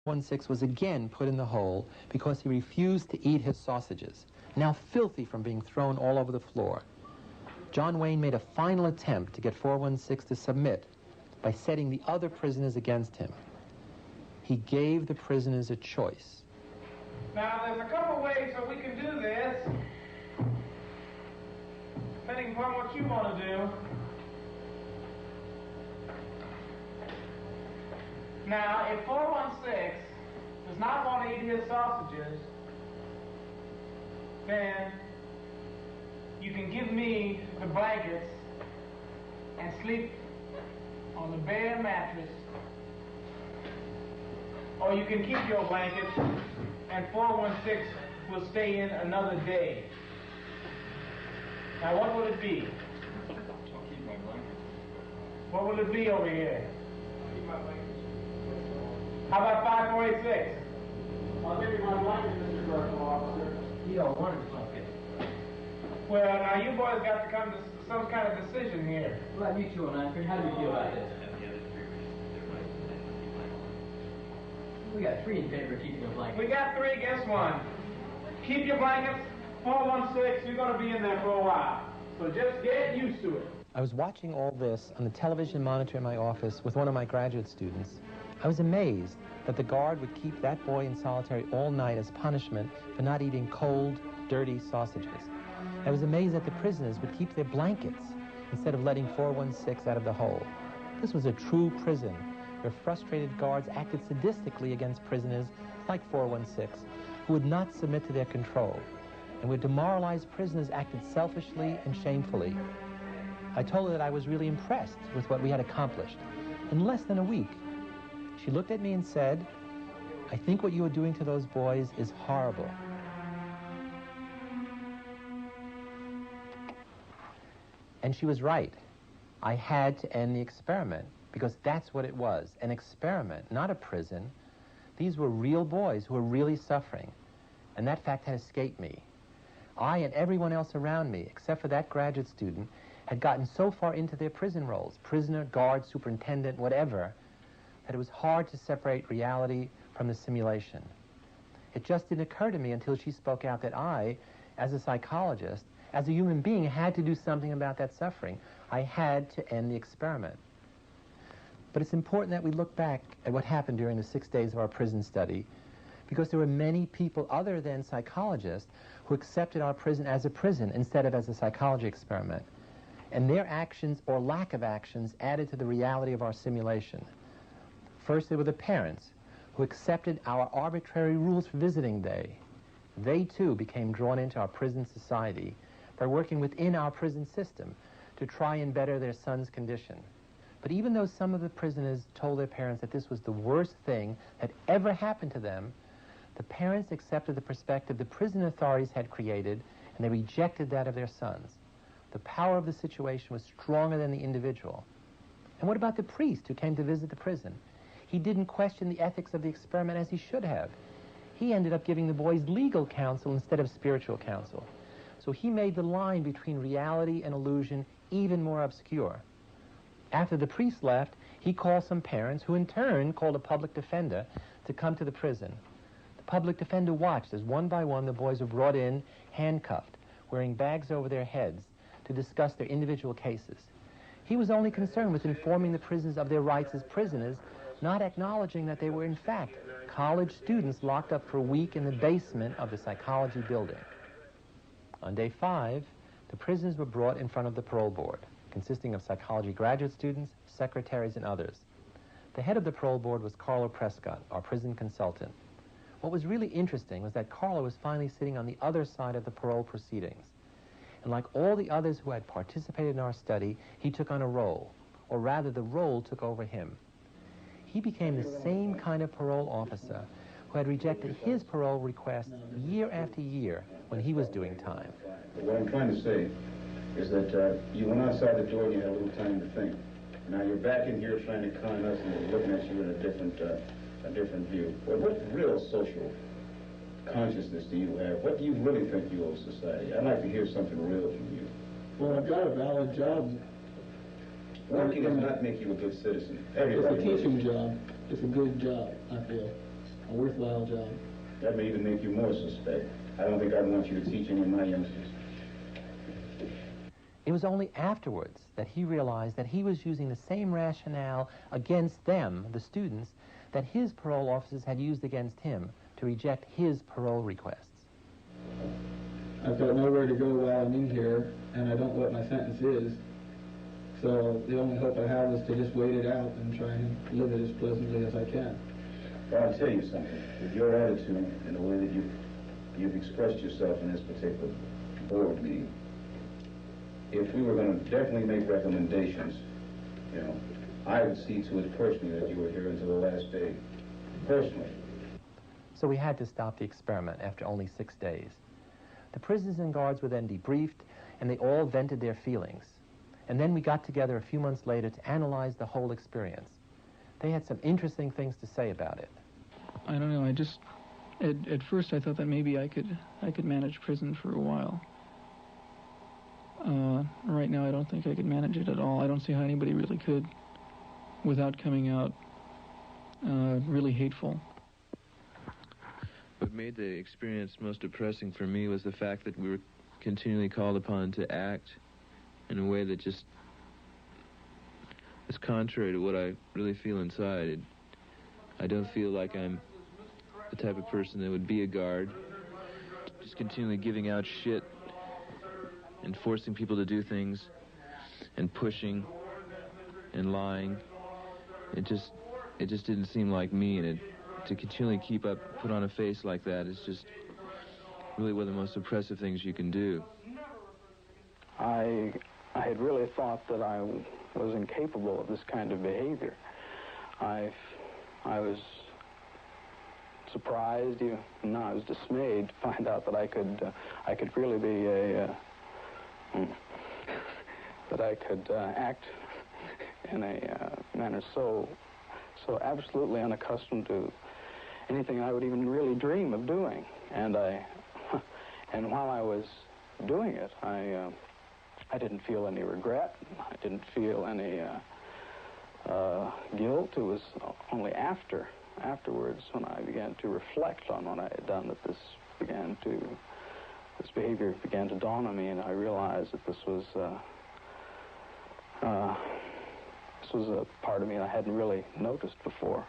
416 was again put in the hole because he refused to eat his sausages, now filthy from being thrown all over the floor. John Wayne made a final attempt to get 416 to submit by setting the other prisoners against him. He gave the prisoners a choice. Now, there's a couple ways that we can do this, depending upon what you want to do. Now, if 416 does not want to eat his sausages, then you can give me the blankets and sleep on the bare mattress, or you can keep your blankets and 416 will stay in another day. Now, what will it be? I'll keep my blankets. What will it be over here? I'll keep my blankets. How about 5486? I'll give you my blankets, Mr. Correctional Officer. You don't want his blankets. Well, now you boys got to come to some kind of decision here. Well, you two, Lanford, how do you feel about this? We got 3 in favor of keeping your blankets. We got 3 against 1. Keep your blankets. 416, you're going to be in there for a while. So just get used to it. I was watching all this on the television monitor in my office with one of my graduate students. I was amazed that the guard would keep that boy in solitary all night as punishment for not eating cold, dirty sausages. I was amazed that the prisoners would keep their blankets instead of letting 416 out of the hole. This was a true prison, where frustrated guards acted sadistically against prisoners like 416, who would not submit to their control, and where demoralized prisoners acted selfishly and shamefully. I told her that I was really impressed with what we had accomplished. In less than a week, she looked at me and said, "I think what you are doing to those boys is horrible." And she was right. I had to end the experiment, because that's what it was, an experiment, not a prison. These were real boys who were really suffering, and that fact had escaped me. I and everyone else around me, except for that graduate student, had gotten so far into their prison roles, prisoner, guard, superintendent, whatever, that it was hard to separate reality from the simulation. It just didn't occur to me until she spoke out that I, as a psychologist, as a human being, had to do something about that suffering. I had to end the experiment. But it's important that we look back at what happened during the 6 days of our prison study, because there were many people other than psychologists who accepted our prison as a prison instead of as a psychology experiment. And their actions or lack of actions added to the reality of our simulation. First, there were the parents who accepted our arbitrary rules for visiting day. They too became drawn into our prison society by working within our prison system to try and better their son's condition. But even though some of the prisoners told their parents that this was the worst thing that ever happened to them, the parents accepted the perspective the prison authorities had created, and they rejected that of their sons. The power of the situation was stronger than the individual. And what about the priest who came to visit the prison? He didn't question the ethics of the experiment as he should have. He ended up giving the boys legal counsel instead of spiritual counsel. So he made the line between reality and illusion even more obscure. After the priest left, he called some parents who in turn called a public defender to come to the prison. The public defender watched as one by one the boys were brought in, handcuffed, wearing bags over their heads, to discuss their individual cases. He was only concerned with informing the prisoners of their rights as prisoners, not acknowledging that they were in fact college students locked up for a week in the basement of the psychology building. On day 5, the prisoners were brought in front of the parole board, consisting of psychology graduate students, secretaries, and others. The head of the parole board was Carlo Prescott, our prison consultant. What was really interesting was that Carlo was finally sitting on the other side of the parole proceedings. And like all the others who had participated in our study, he took on a role, or rather the role took over him. He became the same kind of parole officer who had rejected his parole request year after year when he was doing time. What I'm trying to say is that you went outside the door and you had a little time to think. Now you're back in here trying to con us and we're looking at you in a different view. Well, what real social consciousness do you have? What do you really think you owe society? I'd like to hear something real from you. Well, I've got a valid job. Working does not make you a good citizen. It's a teaching job. It's a good job, I feel. worthwhile job. That may even make you more suspect. I don't think I'd want you to teach any of my youngsters. It was only afterwards that he realized that he was using the same rationale against them, the students, that his parole officers had used against him to reject his parole requests. I've got nowhere to go while I'm in here, and I don't know what my sentence is. So the only hope I have is to just wait it out and try and live it as pleasantly as I can. Well, I'll tell you something. With your attitude and the way that you've expressed yourself in this particular board meeting, if we were going to definitely make recommendations, you know, I would see to it personally that you were here until the last day. Personally. So we had to stop the experiment after only 6 days. The prisoners and guards were then debriefed, and they all vented their feelings. And then we got together a few months later to analyze the whole experience. They had some interesting things to say about it. I don't know, at first I thought that maybe I could manage prison for a while. Right now I don't think I could manage it at all. I don't see how anybody really could without coming out really hateful. What made the experience most depressing for me was the fact that we were continually called upon to act in a way that just is contrary to what I really feel inside. I don't feel like I'm the type of person that would be a guard, just continually giving out shit and forcing people to do things and pushing and lying. It just didn't seem like me, and to continually put on a face like that is just really one of the most oppressive things you can do. I had really thought that I was incapable of this kind of behavior. I was surprised, even no, I was dismayed to find out that I could really be that I could act in a manner so absolutely unaccustomed to anything I would even really dream of doing. And while I was doing it, I didn't feel any regret. I didn't feel any guilt. It was only afterwards when I began to reflect on what I had done that this behavior began to dawn on me, and I realized that this was a part of me I hadn't really noticed before.